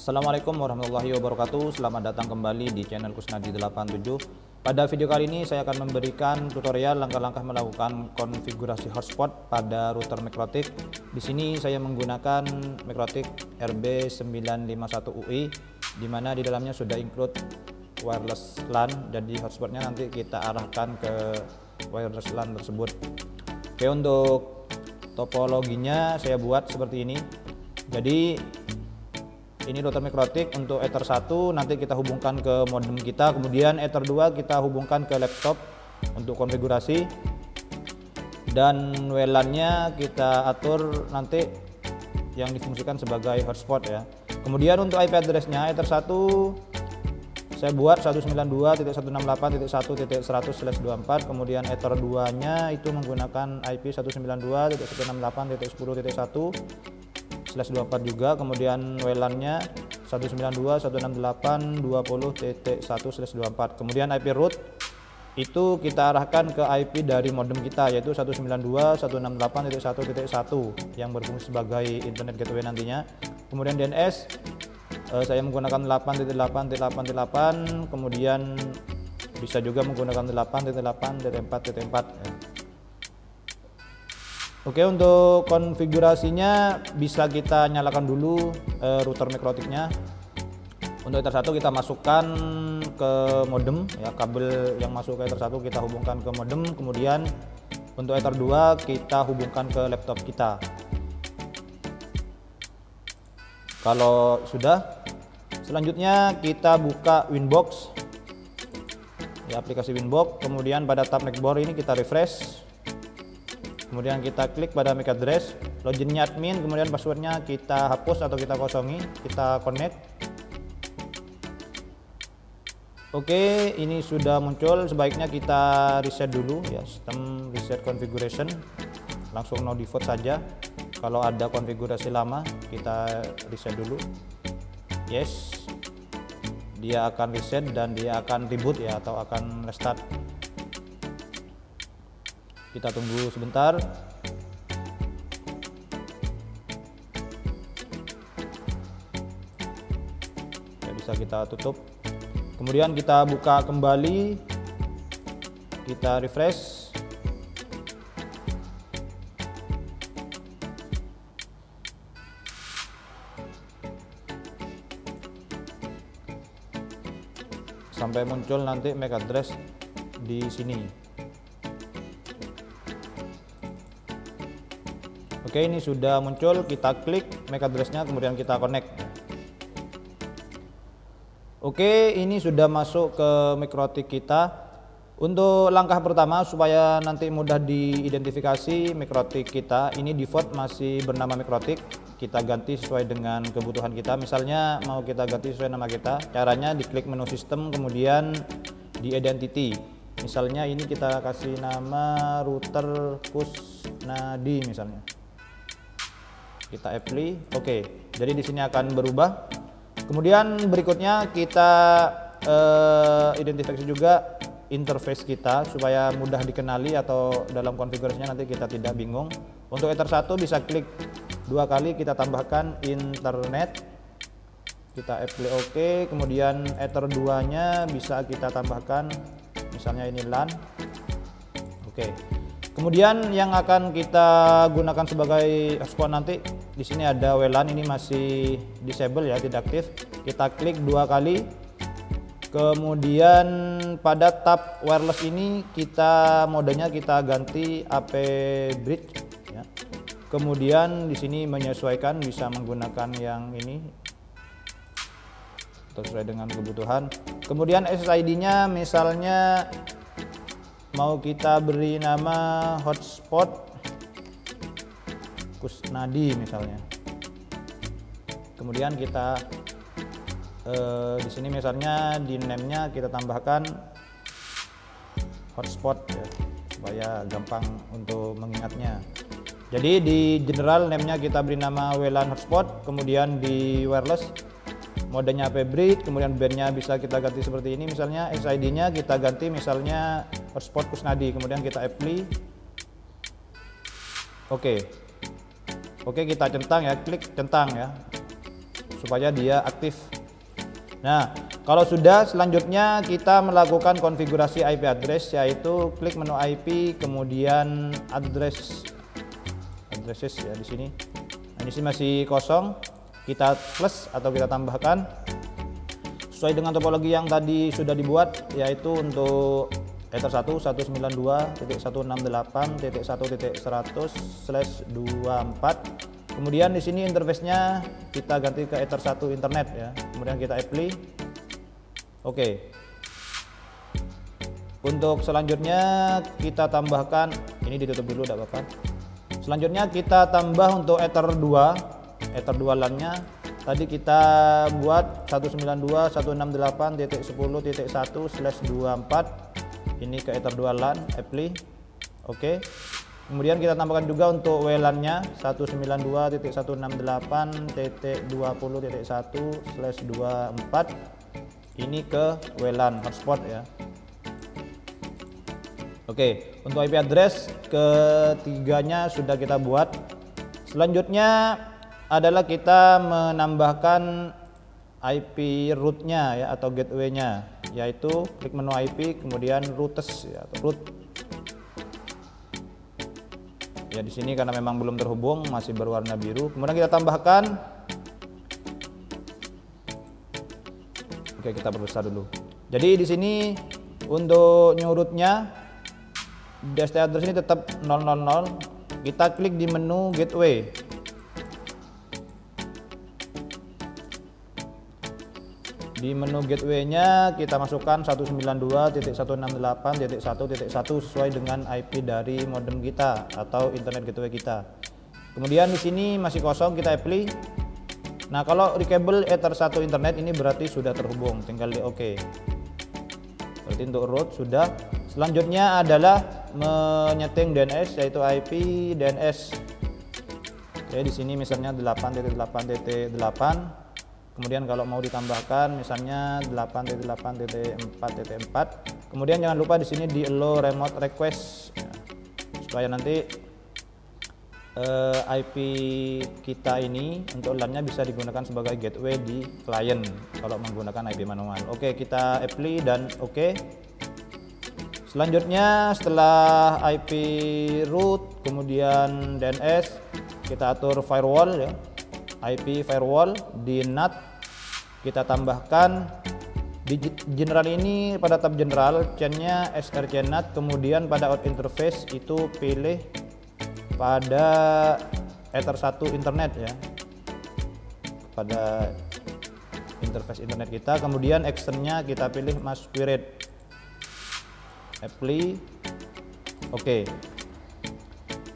Assalamualaikum warahmatullahi wabarakatuh. Selamat datang kembali di channel Kusnadi 87. Pada video kali ini saya akan memberikan tutorial langkah-langkah melakukan konfigurasi hotspot pada router MikroTik. Di sini saya menggunakan MikroTik RB951UI, di mana di dalamnya sudah include wireless LAN. Jadi hotspotnya nanti kita arahkan ke wireless LAN tersebut. Oke, untuk topologinya saya buat seperti ini. Jadi ini router MikroTik. Untuk Ether 1 nanti kita hubungkan ke modem kita, kemudian Ether 2 kita hubungkan ke laptop untuk konfigurasi, dan WLAN-nya kita atur nanti yang difungsikan sebagai hotspot ya. Kemudian untuk IP address-nya Ether 1 saya buat 192.168.1.100/24, kemudian Ether 2-nya itu menggunakan IP 192.168.1/24 juga, kemudian WLAN-nya 192.168.20.1/24. Kemudian IP root itu kita arahkan ke IP dari modem kita, yaitu 192.168.1.1 yang berfungsi sebagai internet gateway nantinya. Kemudian DNS saya menggunakan 8.8.8.8, kemudian bisa juga menggunakan 8.8.4.4 ya. Oke, untuk konfigurasinya bisa kita nyalakan dulu router MikroTiknya. Untuk Ether 1 kita masukkan ke modem ya, kabel yang masuk ke Ether 1 kita hubungkan ke modem, kemudian untuk Ether 2 kita hubungkan ke laptop kita. Kalau sudah, selanjutnya kita buka Winbox ya, aplikasi Winbox, kemudian pada tab Macboard ini kita refresh. Kemudian kita klik pada MAC address, loginnya admin, kemudian passwordnya kita hapus atau kita kosongi, kita connect. Oke, ini sudah muncul. Sebaiknya kita reset dulu ya, sistem reset configuration, langsung no default saja. Kalau ada konfigurasi lama kita reset dulu. Yes, dia akan reset dan dia akan reboot ya, atau akan restart. Kita tunggu sebentar. Ya, bisa kita tutup. Kemudian kita buka kembali, kita refresh. Sampai muncul nanti MAC address di sini. Oke, ini sudah muncul, kita klik MAC address-nya, kemudian kita connect. Oke, ini sudah masuk ke MikroTik kita. Untuk langkah pertama supaya nanti mudah diidentifikasi MikroTik kita, ini default masih bernama MikroTik. Kita ganti sesuai dengan kebutuhan kita. Misalnya mau kita ganti sesuai nama kita, caranya diklik menu sistem, kemudian di identity. Misalnya ini kita kasih nama router Kusnadi misalnya. Kita apply, oke. Jadi di sini akan berubah. Kemudian berikutnya kita identifikasi juga interface kita supaya mudah dikenali atau dalam konfigurasinya nanti kita tidak bingung. Untuk Ether 1 bisa klik 2 kali, kita tambahkan internet, kita apply oke. Kemudian Ether 2 nya bisa kita tambahkan misalnya ini LAN, oke. Kemudian yang akan kita gunakan sebagai hotspot nanti, di sini ada WLAN, ini masih disable ya, tidak aktif. Kita klik 2 kali. Kemudian pada tab wireless ini kita modenya kita ganti AP bridge ya. Kemudian di sini menyesuaikan, bisa menggunakan yang ini sesuai dengan kebutuhan. Kemudian SSID-nya misalnya mau kita beri nama hotspot Kusnadi misalnya. Kemudian kita di sini misalnya di name-nya kita tambahkan hotspot ya, supaya gampang untuk mengingatnya. Jadi di general name-nya kita beri nama WLAN hotspot, kemudian di wireless modenya AP bridge, kemudian bandnya bisa kita ganti seperti ini, misalnya SID-nya kita ganti misalnya hotspot Kusnadi, kemudian kita apply. Oke, kita centang ya, klik centang ya. supaya dia aktif. Nah, kalau sudah, selanjutnya kita melakukan konfigurasi IP address, yaitu klik menu IP, kemudian addresses ya di sini. Nah, di sini masih kosong, kita plus atau kita tambahkan sesuai dengan topologi yang tadi sudah dibuat, yaitu untuk Ether 1 192.168.1.100/24. Kemudian di sini interface-nya kita ganti ke Ether 1 internet ya. Kemudian kita apply. Oke. Untuk selanjutnya kita tambahkan, ini ditutup dulu tidak apa-apa. Selanjutnya kita tambah untuk Ether 2 LAN-nya. Tadi kita buat 192.168.10.1/24. Ini ke Ether 2 LAN, apply. Oke. Kemudian kita tambahkan juga untuk WLAN-nya 192.168.20.1/24. Ini ke WLAN hotspot ya. Oke, untuk IP address ketiganya sudah kita buat. Selanjutnya adalah kita menambahkan IP root-nya ya, atau gateway-nya, yaitu klik menu IP, kemudian routes ya, atau root. Ya, di sini karena memang belum terhubung, masih berwarna biru. Kemudian kita tambahkan. Oke, kita perbesar dulu. Jadi di sini untuk new root-nya DST address ini tetap 000. Kita klik di menu gateway. Di menu gateway-nya kita masukkan 192.168.1.1 sesuai dengan IP dari modem kita atau internet gateway kita. Kemudian di sini masih kosong, kita apply. Nah, kalau reachable Ether 1 internet ini berarti sudah terhubung, tinggal di OK. Berarti untuk root sudah. Selanjutnya adalah menyeting DNS, yaitu IP DNS. Oke, di sini misalnya 8.8.8. Kemudian kalau mau ditambahkan misalnya 8.8.4.4. Kemudian jangan lupa di sini di allow remote request ya, supaya nanti IP kita ini untuk LAN-nya bisa digunakan sebagai gateway di klien kalau menggunakan IP manual. Oke, kita apply dan oke. Selanjutnya setelah IP root kemudian DNS, kita atur firewall ya. IP firewall di NAT kita tambahkan di general ini, pada tab general chainnya SRC NAT, kemudian pada out interface itu pilih pada Ether 1 internet ya, pada interface internet kita. Kemudian externnya kita pilih masquerade, apply. Oke.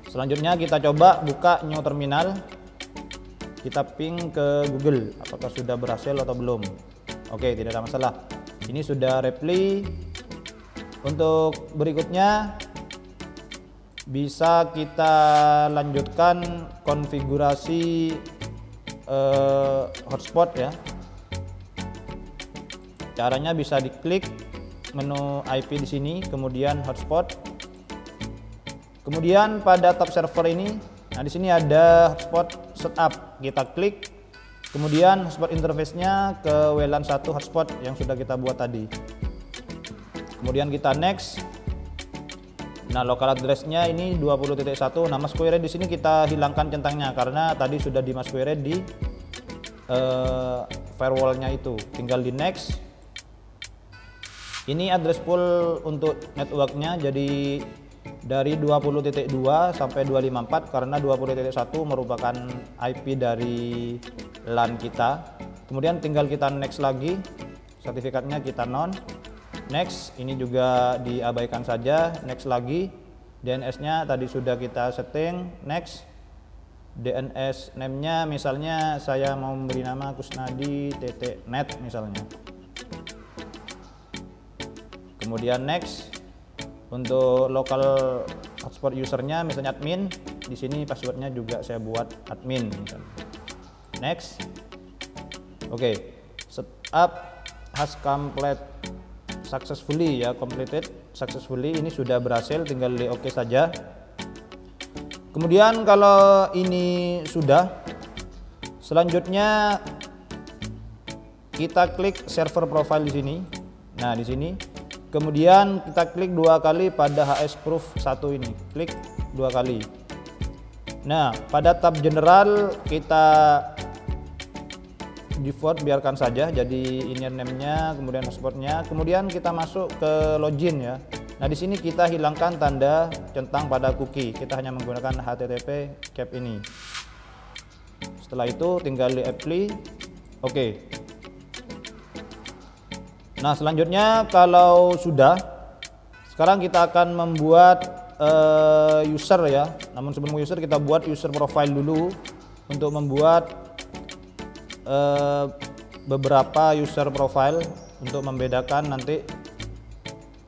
Selanjutnya kita coba buka new terminal. Kita ping ke Google apakah sudah berhasil atau belum. Oke, tidak ada masalah. Ini sudah reply. Untuk berikutnya bisa kita lanjutkan konfigurasi hotspot ya. Caranya bisa diklik menu IP di sini, kemudian hotspot. Kemudian pada tab server ini, nah di sini ada hotspot setup, kita klik, kemudian hotspot interface-nya ke WLAN 1 hotspot yang sudah kita buat tadi. Kemudian kita next. Nah, local address-nya ini 20.1. Nah, masquerade di sini kita hilangkan centangnya karena tadi sudah di masquerade di firewall-nya itu. Tinggal di next. Ini address pool untuk network-nya, jadi dari 20.2 sampai 254 karena 20.1 merupakan IP dari LAN kita. Kemudian tinggal kita next lagi, sertifikatnya kita non. Next, ini juga diabaikan saja, next lagi. DNS-nya tadi sudah kita setting, next. DNS name-nya misalnya saya mau memberi nama kusnadi.net misalnya. Kemudian next. Untuk local hotspot usernya misalnya admin, di sini passwordnya juga saya buat admin misalnya. Next. Oke, setup has complete successfully ya, completed successfully, ini sudah berhasil, tinggal di oke saja. Kemudian kalau ini sudah, selanjutnya kita klik server profile di sini. Nah, di sini. Kemudian kita klik 2 kali pada hsproof 1 ini. Klik 2 kali. Nah, pada tab general kita default biarkan saja. Jadi inner name-nya, kemudian password-nya. Kemudian kita masuk ke login ya. Nah, di sini kita hilangkan tanda centang pada cookie. Kita hanya menggunakan HTTP cap ini. Setelah itu tinggal di apply. Oke. Nah, selanjutnya kalau sudah, sekarang kita akan membuat user ya. Namun sebelum user kita buat user profile dulu untuk membuat beberapa user profile untuk membedakan nanti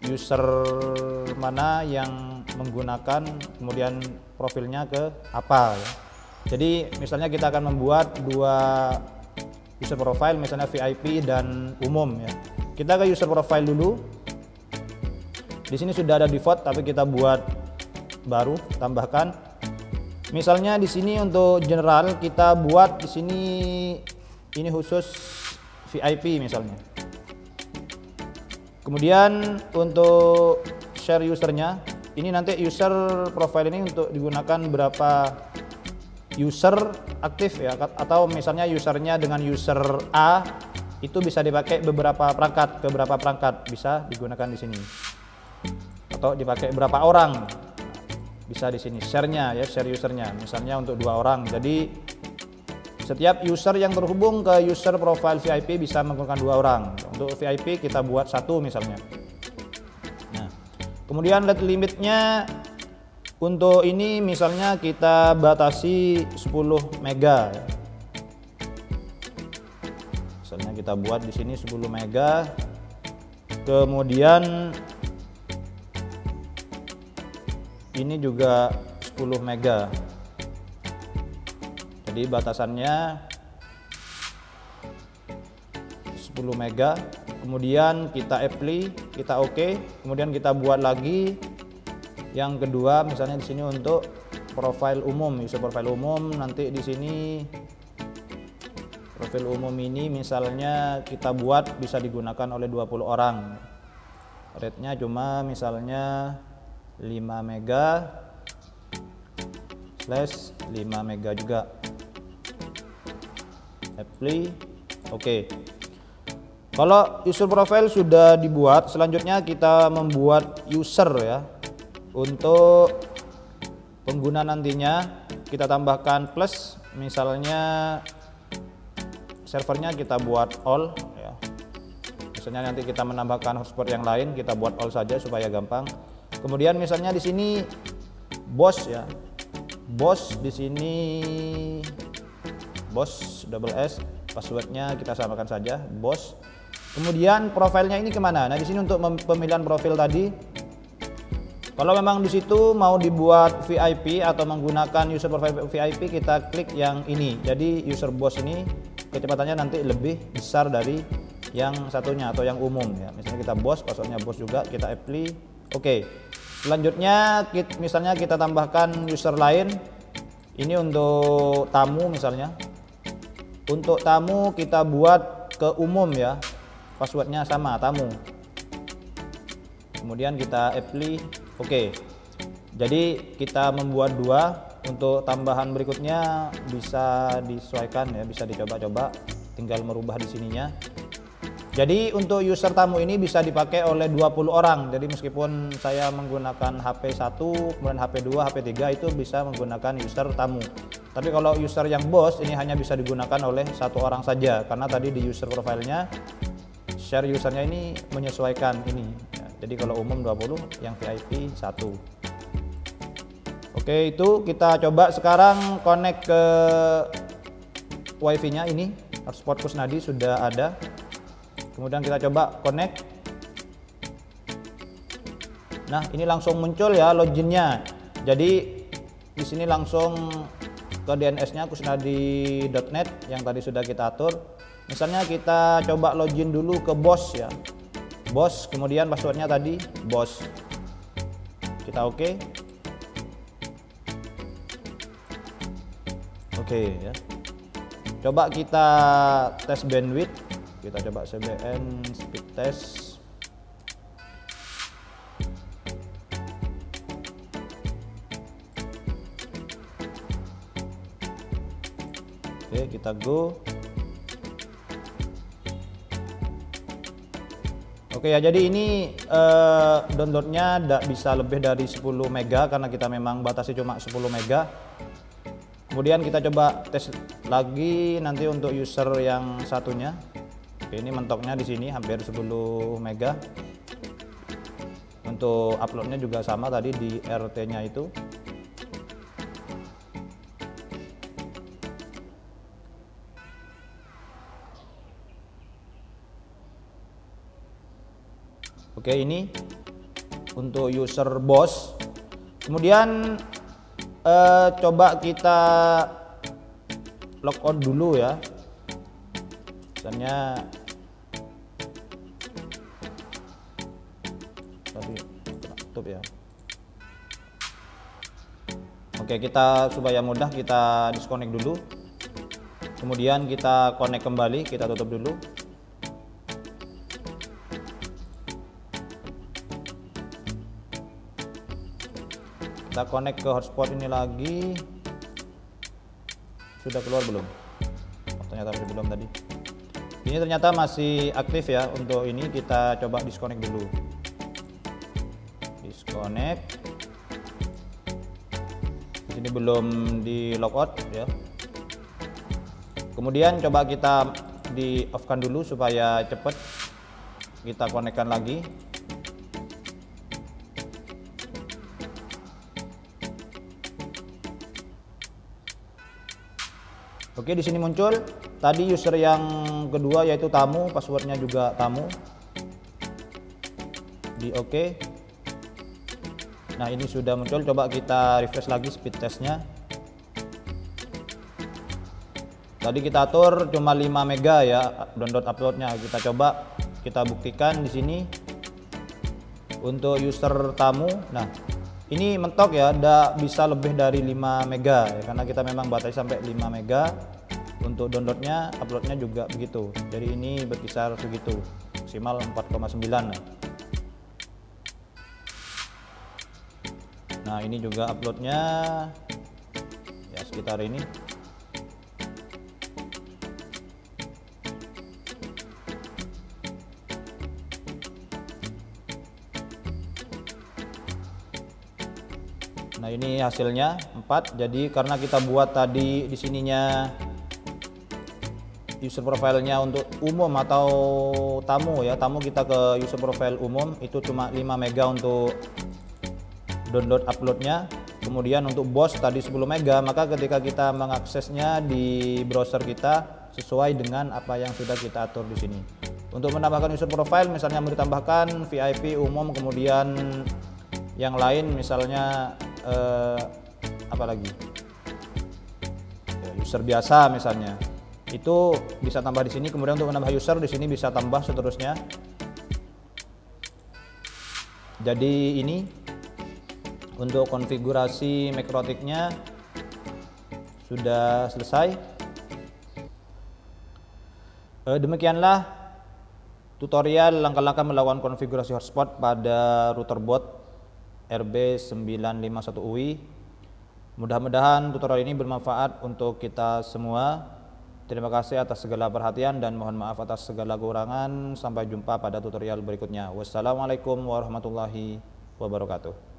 user mana yang menggunakan kemudian profilnya ke apa ya. Jadi misalnya kita akan membuat 2 user profile, misalnya VIP dan umum ya. Kita ke user profile dulu. Di sini sudah ada default, tapi kita buat baru, tambahkan. Misalnya di sini untuk general kita buat di sini ini khusus VIP misalnya. Kemudian untuk share usernya, ini nanti user profile ini untuk digunakan berapa user aktif ya, atau misalnya usernya dengan user A itu bisa dipakai beberapa perangkat, ke berapa perangkat bisa digunakan di sini, atau dipakai berapa orang bisa di sini. Share-nya ya, share usernya misalnya untuk 2 orang. Jadi setiap user yang terhubung ke user profile VIP bisa menggunakan 2 orang. Untuk VIP kita buat 1 misalnya. Nah, kemudian limitnya untuk ini misalnya kita batasi 10 mega ya. Misalnya kita buat di sini 10 mega. Kemudian ini juga 10 mega. Jadi batasannya 10 mega. Kemudian kita apply, kita oke. Kemudian kita buat lagi yang kedua, misalnya di sini untuk profile umum, user profile umum. Nanti di sini profil umum ini misalnya kita buat bisa digunakan oleh 20 orang. Rate-nya cuma misalnya 5 mega slash 5 mega juga. Apply, oke. Kalau user profile sudah dibuat, selanjutnya kita membuat user ya. Untuk pengguna nantinya kita tambahkan plus, misalnya servernya kita buat all ya. Misalnya nanti kita menambahkan hotspot yang lain, kita buat all saja supaya gampang. Kemudian misalnya di sini boss ya. Boss di sini boss double S, passwordnya kita samakan saja boss. Kemudian profilnya ini kemana? Nah, di sini untuk pemilihan profil tadi, kalau memang di situ mau dibuat VIP atau menggunakan user profile VIP, kita klik yang ini. Jadi user boss ini kecepatannya nanti lebih besar dari yang satunya atau yang umum ya. Misalnya kita boss, passwordnya boss juga, kita apply. Oke. Selanjutnya misalnya kita tambahkan user lain. Ini untuk tamu misalnya. Untuk tamu kita buat ke umum ya. Passwordnya sama, tamu. Kemudian kita apply. Oke. Jadi kita membuat 2. Untuk tambahan berikutnya bisa disesuaikan ya, bisa dicoba-coba, tinggal merubah di sininya. Jadi untuk user tamu ini bisa dipakai oleh 20 orang. Jadi meskipun saya menggunakan HP 1, kemudian HP 2, HP 3 itu bisa menggunakan user tamu. Tapi kalau user yang boss ini hanya bisa digunakan oleh 1 orang saja, karena tadi di user profilnya share usernya ini menyesuaikan ini ya. Jadi kalau umum 20, yang VIP 1. Oke, itu kita coba sekarang connect ke wifi-nya ini. Hotspot Kusnadi sudah ada. Kemudian kita coba connect. Nah, ini langsung muncul ya loginnya. Jadi di sini langsung ke DNS-nya kusnadi.net yang tadi sudah kita atur. Misalnya kita coba login dulu ke boss ya. Boss, kemudian passwordnya tadi boss. Kita oke. Oke ya. Coba kita tes bandwidth. Kita coba CBN speed test. Oke, kita go. Oke ya, jadi ini downloadnya tidak bisa lebih dari 10 mega karena kita memang batasi cuma 10 mega. Kemudian kita coba tes lagi nanti untuk user yang satunya. Oke, ini mentoknya di sini hampir 10 mega. Untuk uploadnya juga sama tadi di RT-nya itu. Oke, ini untuk user boss. Kemudian coba kita logout dulu ya. Misalnya tadi tutup ya. Oke, kita supaya mudah kita disconnect dulu. Kemudian kita connect kembali, kita tutup dulu. Kita connect ke hotspot ini lagi. Sudah keluar belum? Oh, ternyata masih belum tadi. Ini ternyata masih aktif ya. Untuk ini kita coba disconnect dulu. Disconnect. Di sini belum di logout ya. Kemudian coba kita di off kan dulu supaya cepat. Kita konekkan lagi. Oke, di sini muncul tadi user yang kedua yaitu tamu, passwordnya juga tamu. Di oke. Nah, ini sudah muncul. Coba kita refresh lagi speed testnya. Tadi kita atur cuma 5 mega ya download uploadnya. Kita coba kita buktikan di sini untuk user tamu. Nah, ini mentok ya, tidak bisa lebih dari 5 mega ya, karena kita memang batasi sampai 5 mega. Untuk downloadnya, uploadnya juga begitu. Jadi ini berkisar segitu, maksimal 4,9 ya. Nah, ini juga uploadnya ya sekitar ini. Nah, ini hasilnya 4. Jadi karena kita buat tadi di sininya user profile-nya untuk umum atau tamu ya, tamu kita ke user profile umum itu cuma 5 mega untuk download uploadnya. Kemudian untuk boss tadi 10 mega, maka ketika kita mengaksesnya di browser kita sesuai dengan apa yang sudah kita atur di sini. Untuk menambahkan user profile misalnya mau ditambahkan VIP umum, kemudian yang lain misalnya apa lagi, user biasa misalnya, itu bisa tambah di sini. Kemudian untuk menambah user di sini bisa tambah seterusnya. Jadi ini untuk konfigurasi Makrotik-nya sudah selesai. Demikianlah tutorial langkah-langkah melakukan konfigurasi hotspot pada router bot RB951UI. Mudah-mudahan tutorial ini bermanfaat untuk kita semua. Terima kasih atas segala perhatian dan mohon maaf atas segala kekurangan. Sampai jumpa pada tutorial berikutnya. Wassalamualaikum warahmatullahi wabarakatuh.